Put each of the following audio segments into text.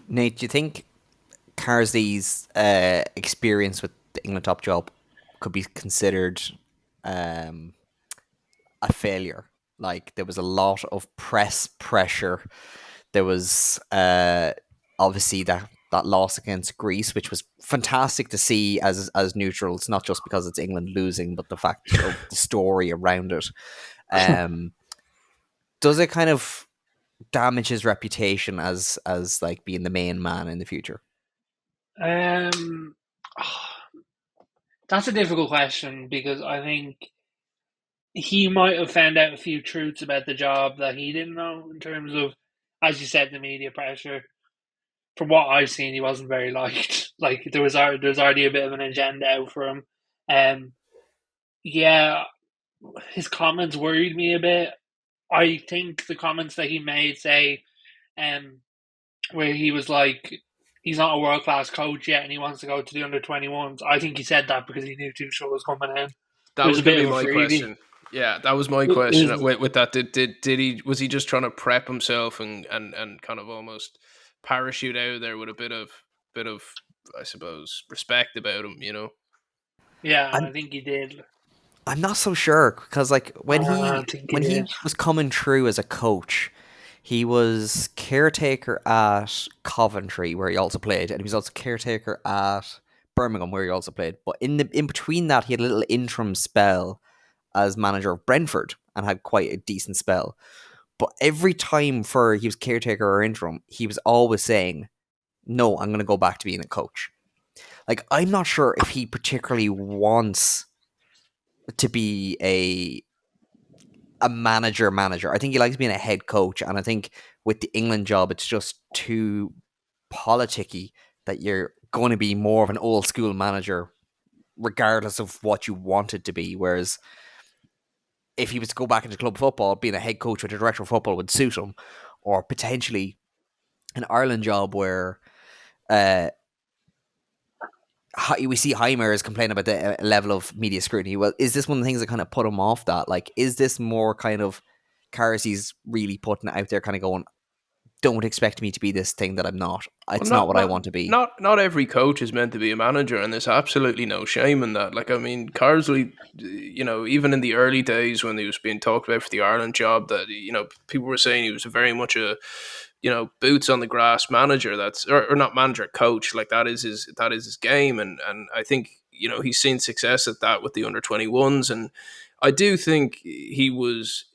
Nate, do you think Carsley's experience with the England top job could be considered um, a failure? Like there was a lot of press pressure. There was obviously that loss against Greece, which was fantastic to see as neutrals, not just because it's England losing, but the fact of the story around it. Um, does it kind of damage his reputation as like being the main man in the future? Um, that's a difficult question because I think he might have found out a few truths about the job that he didn't know in terms of, as you said, the media pressure. From what I've seen, he wasn't very liked. Like there was already a bit of an agenda out for him. Um, yeah, his comments worried me a bit. I think the comments that he made, say, um, where he was like, he's not a world class coach yet, and he wants to go to the under 21s. I think he said that because he knew Tuchel was coming in. It That was was a going to bit be of a my freebie. question. Yeah, that was my It question was, with that. Did he, was he just trying to prep himself and kind of almost parachute out there with a bit of I suppose respect about him, you know? yeah, I I'm think he did. I'm not so sure because like I think he when did. he was coming through as a coach, he was caretaker at Coventry where he also played, and he was also caretaker at Birmingham where he also played. But in between that, he had a little interim spell as manager of Brentford and had quite a decent spell. But every time for he was caretaker or interim, he was always saying, "No, I'm going to go back to being a coach." Like I'm not sure if he particularly wants to be a manager. I think he likes being a head coach, and I think with the England job, it's just too politicky that you're going to be more of an old school manager, regardless of what you want it to be. Whereas if he was to go back into club football, being a head coach or the director of football would suit him, or potentially an Ireland job where uh, we see Heimer is complaining about the level of media scrutiny. Well, is this one of the things that kind of put him off that? Like, is this more kind of Carsey's really putting it out there, kind of going, don't expect me to be this thing that I'm not. Well, It's not not what I not want to be. not every coach is meant to be a manager, and there's absolutely no shame in that. Like, I mean, Carsley, you know, even in the early days when he was being talked about for the Ireland job, that people were saying he was very much a boots on the grass manager. That's or not manager, coach. Like that is his game, and I think he's seen success at that with the under 21s, and I do think he was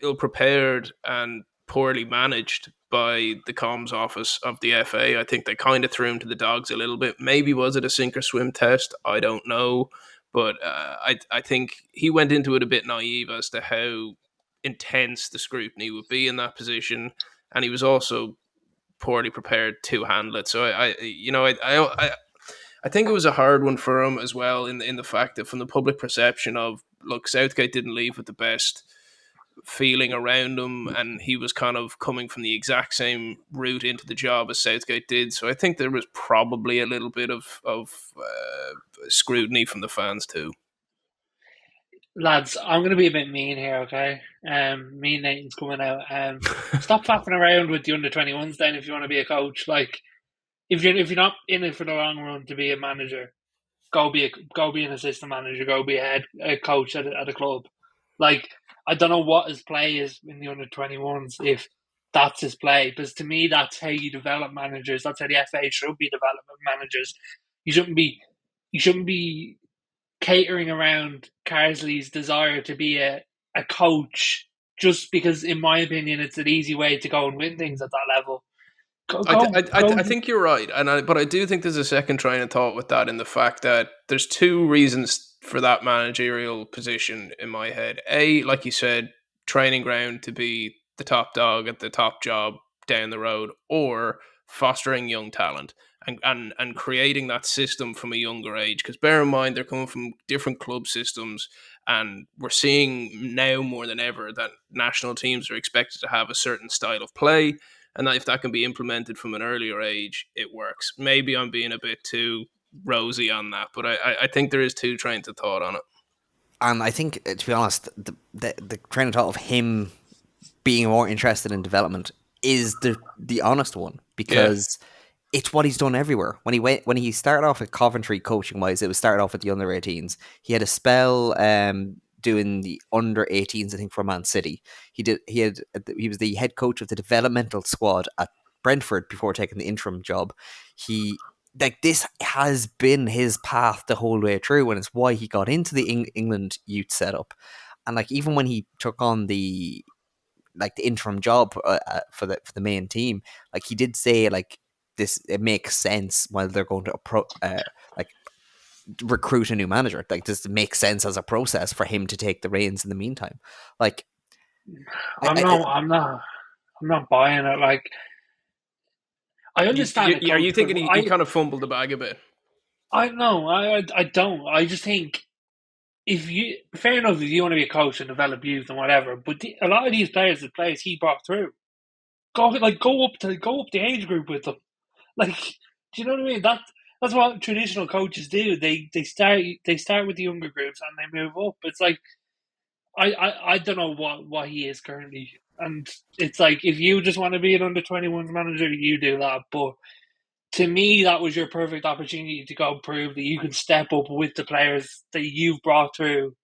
ill prepared and poorly managed by the comms office of the FA. I think they kind of threw him to the dogs a little bit. Maybe was it a sink or swim test? I don't know, but I think he went into it a bit naive as to how intense the scrutiny would be in that position, and he was also poorly prepared to handle it. So I think it was a hard one for him as well in the fact that from the public perception of, look, Southgate didn't leave with the best feeling around him, and he was kind of coming from the exact same route into the job as Southgate did. So I think there was probably a little bit of scrutiny from the fans too. Lads, I'm going to be a bit mean here, okay? Me and Nathan's coming out. Stop faffing around with the under 21s then if you want to be a coach. Like, if you're not in it for the long run to be a manager, go be an assistant manager, go be a coach at a club. Like, I don't know what his play is in the under 21s if that's his play, because to me that's how you develop managers. That's how the FA should be developing managers. You shouldn't be you shouldn't be catering around Carsley's desire to be a coach just because, in my opinion, it's an easy way to go and win things at that level. Go I, th- go I, I go. I think you're right, but I do think there's a second train of thought with that in the fact that there's two reasons for that managerial position in my head. A, like you said, training ground to be the top dog at the top job down the road, or fostering young talent and creating that system from a younger age. Because bear in mind, they're coming from different club systems, and we're seeing now more than ever that national teams are expected to have a certain style of play, and that if that can be implemented from an earlier age, it works. Maybe I'm being a bit too rosy on that, but I think there is two trains of thought on it. And I think, to be honest, the train of thought of him being more interested in development is the honest one Yeah, because it's what he's done everywhere. When he started off at Coventry coaching wise, it was started off at the under 18s. He had a spell doing the under 18s, I think, for Man City. He was the head coach of the developmental squad at Brentford before taking the interim job. This has been his path the whole way through, and it's why he got into the England youth setup. And like even when he took on the interim job for the main team, like he did say like this, it makes sense while they're going to recruit a new manager. Like this makes sense as a process for him to take the reins in the meantime. Like I'm not buying it. Like I understand. Are you thinking he kind of fumbled the bag a bit? I don't. I just think fair enough if you want to be a coach and develop youth and whatever, but a lot of these players, the players he brought through, go up the age group with them. Like, do you know what I mean? That's what traditional coaches do. They start with the younger groups and they move up. It's like I don't know what he is currently, and it's like if you just want to be an under-21s manager, you do that. But to me, that was your perfect opportunity to go prove that you can step up with the players that you've brought through.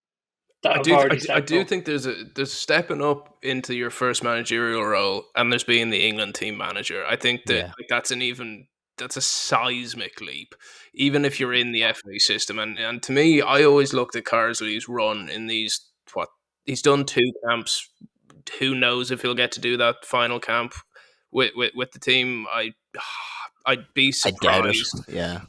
I do think there's stepping up into your first managerial role, and there's being the England team manager. I think that that's a seismic leap, even if you're in the FA system. And to me, I always looked at Carsley's run in these. He's done 2 camps. Who knows if he'll get to do that final camp with the team? I'd be surprised. Yeah.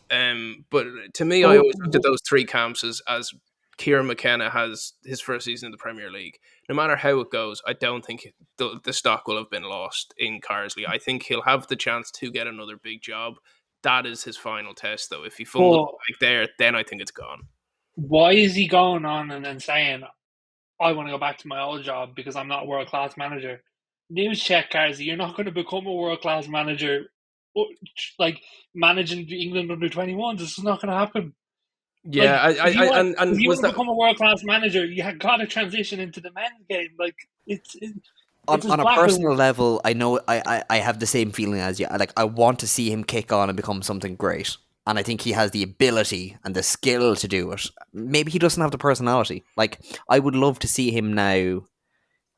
But to me, I always looked at those 3 camps as Kieran McKenna has his first season in the Premier League. No matter how it goes, I don't think the stock will have been lost in Carsley. I think he'll have the chance to get another big job. That is his final test, though. If he fumbles there, then I think it's gone. Why is he going on and then saying, I want to go back to my old job because I'm not a world-class manager? News check, Carsley, you're not going to become a world-class manager like managing England under 21s. This is not going to happen. Yeah, if you want to become a world-class manager, you have got to transition into the men's game. Like it's on a personal level, I know I have the same feeling as you. Like I want to see him kick on and become something great, and I think he has the ability and the skill to do it. Maybe he doesn't have the personality. Like I would love to see him now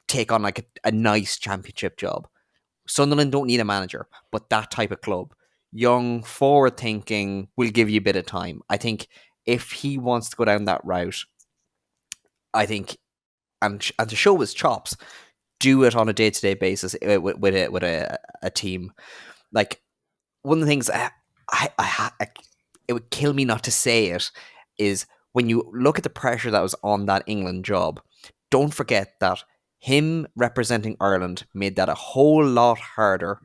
take on like a nice championship job. Sunderland don't need a manager, but that type of club, young, forward-thinking, will give you a bit of time. I think if he wants to go down that route, I think, and to show his chops, do it on a day-to-day basis with a team. Like one of the things it would kill me not to say it is when you look at the pressure that was on that England job, don't forget that him representing Ireland made that a whole lot harder.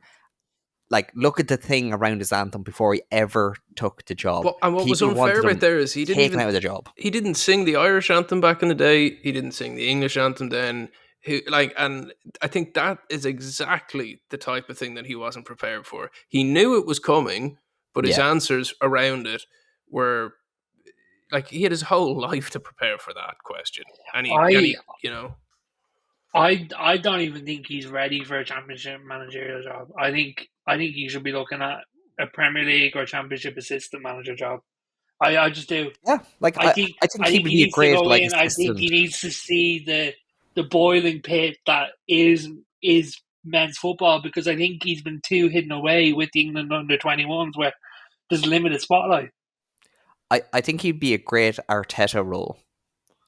Like, look at the thing around his anthem before he ever took the job. And what was unfair about there is he didn't even out of the job. He didn't sing the Irish anthem back in the day. He didn't sing the English anthem then. And I think that is exactly the type of thing that he wasn't prepared for. He knew it was coming, but his answers around it were like he had his whole life to prepare for that question. And he I don't even think he's ready for a championship managerial job. I think he should be looking at a Premier League or Championship assistant manager job. I just do. Yeah, like I think he would be a great assistant. I think he needs to see the boiling pit that is men's football, because I think he's been too hidden away with the England under 21s where there's limited spotlight. I think he'd be a great Arteta role.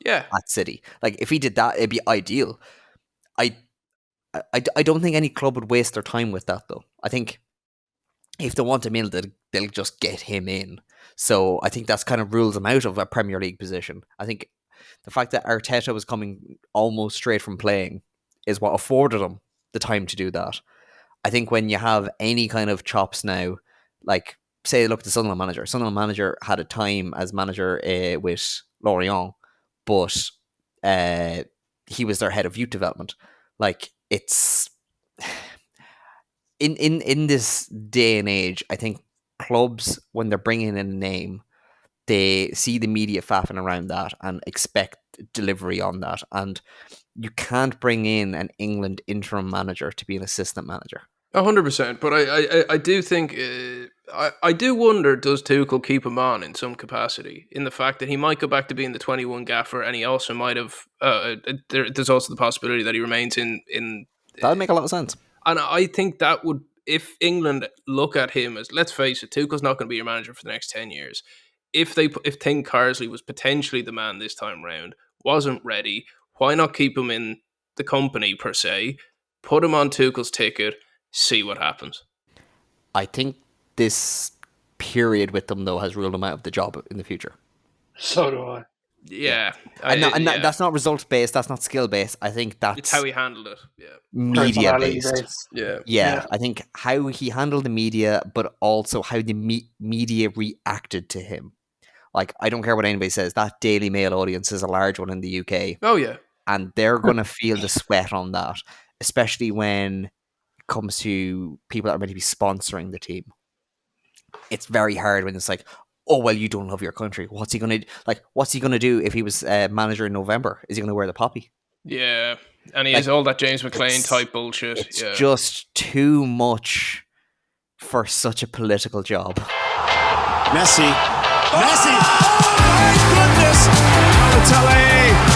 Yeah, at City. Like if he did that, it'd be ideal. I don't think any club would waste their time with that, though. I think if they want him in, they'll just get him in. So I think that's kind of rules him out of a Premier League position. I think the fact that Arteta was coming almost straight from playing is what afforded him the time to do that. I think when you have any kind of chops now, like say, look at the Sunderland manager. Sunderland manager had a time as manager with Lorient, but he was their head of youth development. Like it's in this day and age, I think clubs, when they're bringing in a name, they see the media faffing around that and expect delivery on that. And you can't bring in an England interim manager to be an assistant manager. 100%. But I do think I do wonder, does Tuchel keep him on in some capacity? In the fact that he might go back to being the 21 gaffer, and he also might have. There's also the possibility that he remains in. That'd make a lot of sense. And I think that would, if England look at him as, let's face it, Tuchel's not going to be your manager for the next 10 years. If King Carsley was potentially the man this time round, wasn't ready, why not keep him in the company per se, put him on Tuchel's ticket, see what happens? I think this period with them, though, has ruled him out of the job in the future. So do I. Yeah. That's not result-based, that's not skill-based. I think that's... It's how he handled it, media-based. Yeah. I think how he handled the media, but also how the media reacted to him. Like, I don't care what anybody says, that Daily Mail audience is a large one in the UK. Oh, yeah. And they're going to feel the sweat on that, especially when it comes to people that are meant to be sponsoring the team. It's very hard when it's like, oh, well, you don't love your country. What's he going to do if he was manager in November? Is he going to wear the poppy? Yeah. And he has all that James McClean type bullshit. It's just too much for such a political job. Messi. Oh my goodness! Balotelli.